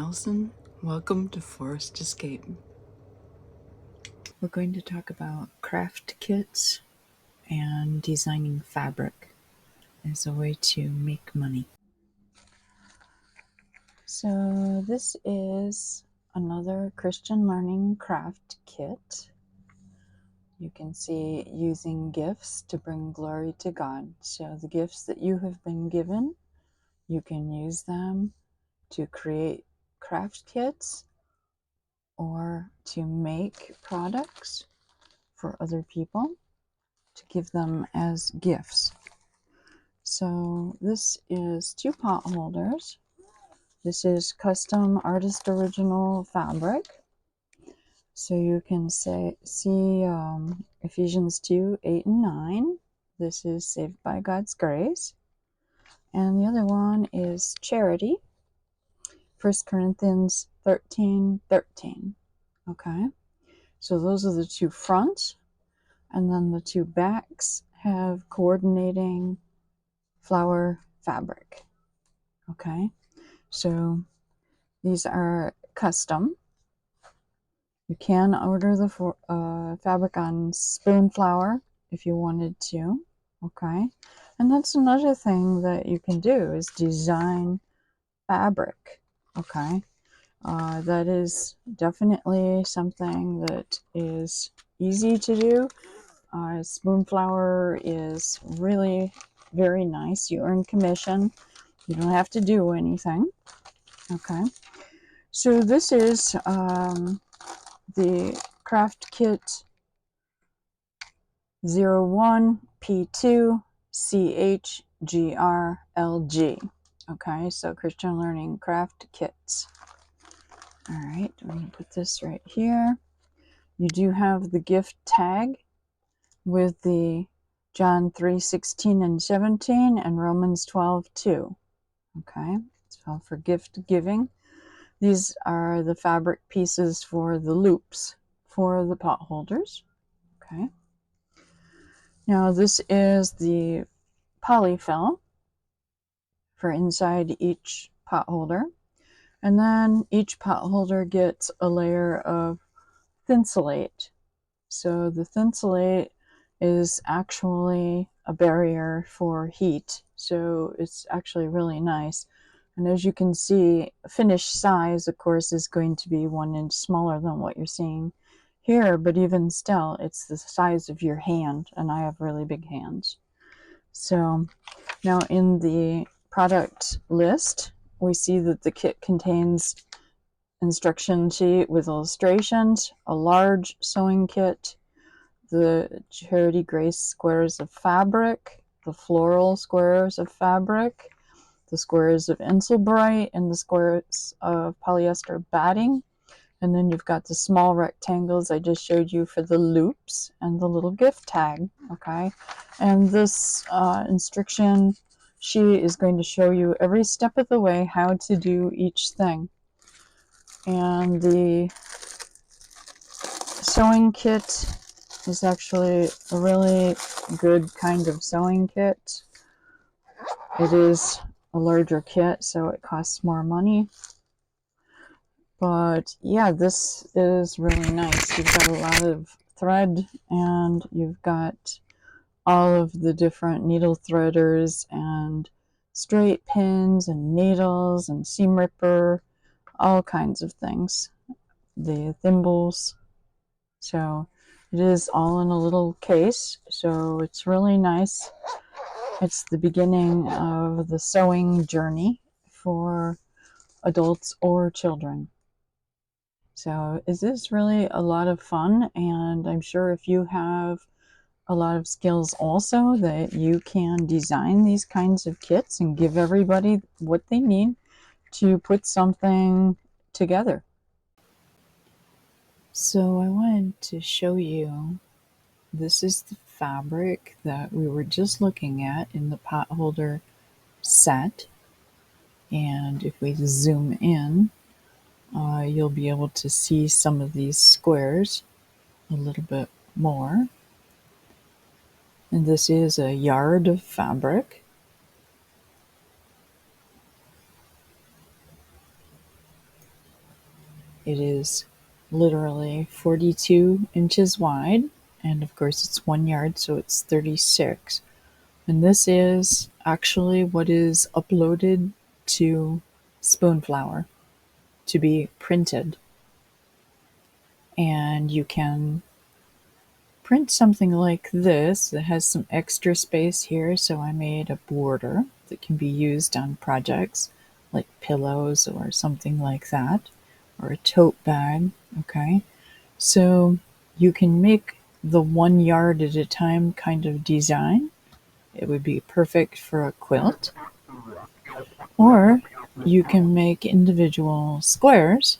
Allison. Welcome to Forest Escape. We're going to talk about craft kits and designing fabric as a way to make money. So this is another Christian Learning craft kit. You can see using gifts to bring glory to God. So the gifts that you have been given, you can use them to create craft kits or to make products for other people to give them as gifts. So this is 2 pot holders. This is custom artist original fabric. So you can see Ephesians 2, 8 and 9. This is Saved by God's Grace. And the other one is Charity, 1 Corinthians 13, 13. Okay, so those are the 2 fronts. And then the 2 backs have coordinating flower fabric. Okay, so these are custom. You can order the fabric on Spoonflower if you wanted to. Okay, and that's another thing that you can do is design fabric. Okay, that is definitely something that is easy to do. Spoonflower is really very nice. You earn commission. You don't have to do anything. Okay. So this is the Craft Kit 01P2CHGRLG. Okay, so Christian Learning Craft Kits. All right, I'm going to put this right here. You do have the gift tag with the John 3:16 and 17 and Romans 12:2. Okay, so for gift giving. These are the fabric pieces for the loops for the pot holders. Okay. Now this is the polyfill for inside each pot holder. And then each pot holder gets a layer of thinsulate. So the thinsulate is actually a barrier for heat. So it's actually really nice. And as you can see, finished size, of course, is going to be 1 inch smaller than what you're seeing here, but even still, it's the size of your hand, and I have really big hands. So now in the product list, we see that the kit contains instruction sheet with illustrations, a large sewing kit, the Charity Grace squares of fabric, the floral squares of fabric, the squares of Insulbright, and the squares of polyester batting. And then you've got the small rectangles I just showed you for the loops and the little gift tag. Okay, and this instruction sheet is going to show you every step of the way how to do each thing. And the sewing kit is actually a really good kind of sewing kit. It is a larger kit, so it costs more money. But yeah, this is really nice. You've got a lot of thread, and you've got all of the different needle threaders and straight pins and needles and seam ripper, all kinds of things. The thimbles. So it is all in a little case, so it's really nice. It's the beginning of the sewing journey for adults or children. So it is really a lot of fun, and I'm sure if you have a lot of skills also that you can design these kinds of kits and give everybody what they need to put something together. So I wanted to show you, this is the fabric that we were just looking at in the pot holder set. And if we zoom in, you'll be able to see some of these squares a little bit more. And this is a yard of fabric. it is literally 42 inches wide, and of course it's 1 yard, so it's 36. And this is actually what is uploaded to Spoonflower to be printed. And you can print something like this that has some extra space here, so I made a border that can be used on projects like pillows or something like that, or a tote bag. Okay, so you can make the 1 yard at a time kind of design. It would be perfect for a quilt. Or you can make individual squares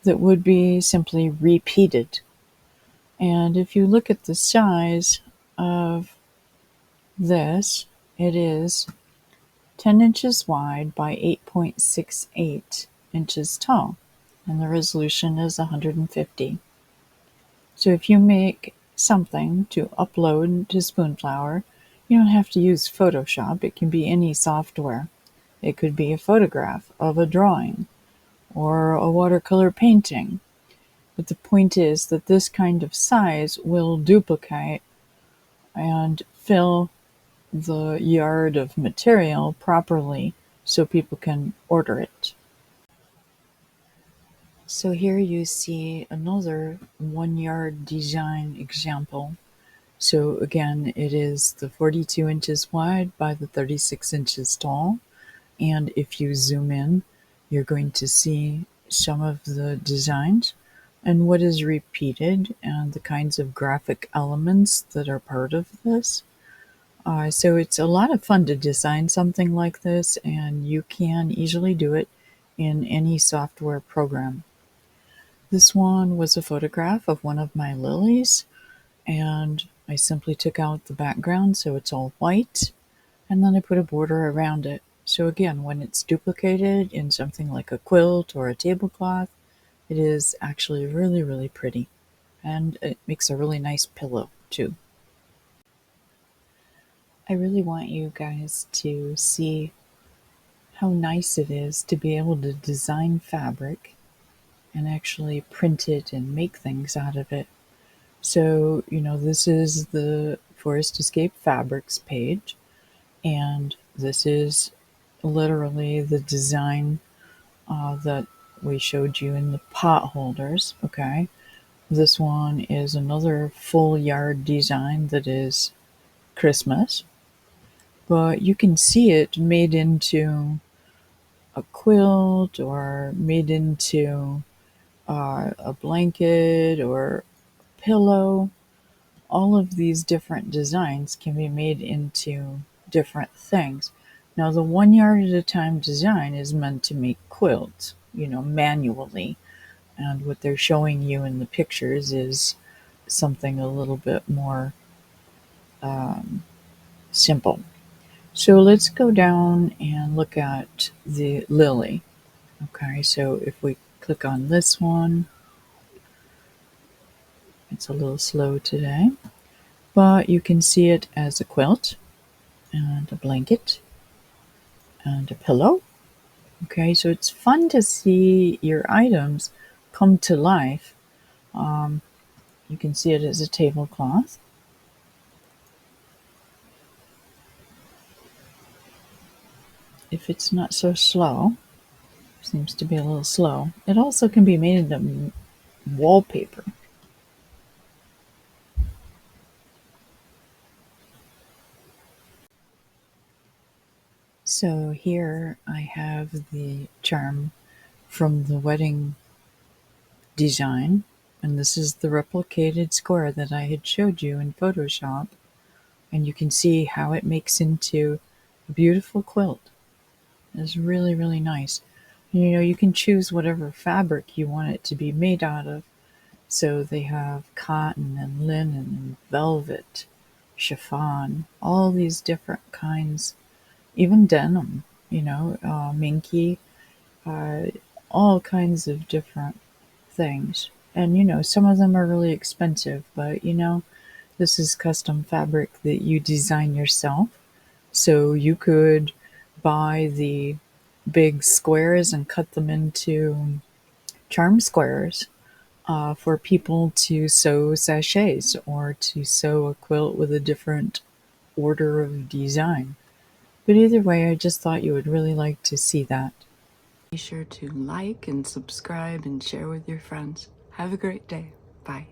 that would be simply repeated. And if you look at the size of this, it is 10 inches wide by 8.68 inches tall, and the resolution is 150. So if you make something to upload to Spoonflower, you don't have to use Photoshop. It can be any software. It could be a photograph of a drawing or a watercolor painting. But the point is that this kind of size will duplicate and fill the yard of material properly so people can order it. So here you see another 1 yard design example. So again, it is the 42 inches wide by the 36 inches tall. And if you zoom in, you're going to see some of the designs and what is repeated and the kinds of graphic elements that are part of this. So it's a lot of fun to design something like this, and you can easily do it in any software program. This one was a photograph of one of my lilies, and I simply took out the background so it's all white, and then I put a border around it. So again, when it's duplicated in something like a quilt or a tablecloth, it is actually really, really pretty. And it makes a really nice pillow too. I really want you guys to see how nice it is to be able to design fabric and actually print it and make things out of it. So, this is the Forest Escape Fabrics page, and this is literally the design that we showed you in the pot holders. Okay, this one is another full yard design that is Christmas, but you can see it made into a quilt or made into a blanket or pillow. All of these different designs can be made into different things. Now, the 1 yard at a time design is meant to make quilts, manually. And what they're showing you in the pictures is something a little bit more simple. So let's go down and look at the lily. Okay, so if we click on this one, it's a little slow today, but you can see it as a quilt and a blanket and a pillow. Okay, so it's fun to see your items come to life. You can see it as a tablecloth. If it's not so slow, seems to be a little slow. It also can be made into wallpaper. So here I have the charm from the wedding design, and this is the replicated square that I had showed you in Photoshop, and you can see how it makes into a beautiful quilt. It's really, really nice. You can choose whatever fabric you want it to be made out of. So they have cotton and linen and velvet, chiffon, all these different kinds, even denim, minky, uh, all kinds of different things. And, some of them are really expensive, but, this is custom fabric that you design yourself. So you could buy the big squares and cut them into charm squares for people to sew sachets or to sew a quilt with a different order of design. But either way, I just thought you would really like to see that. Be sure to like and subscribe and share with your friends. Have a great day. Bye.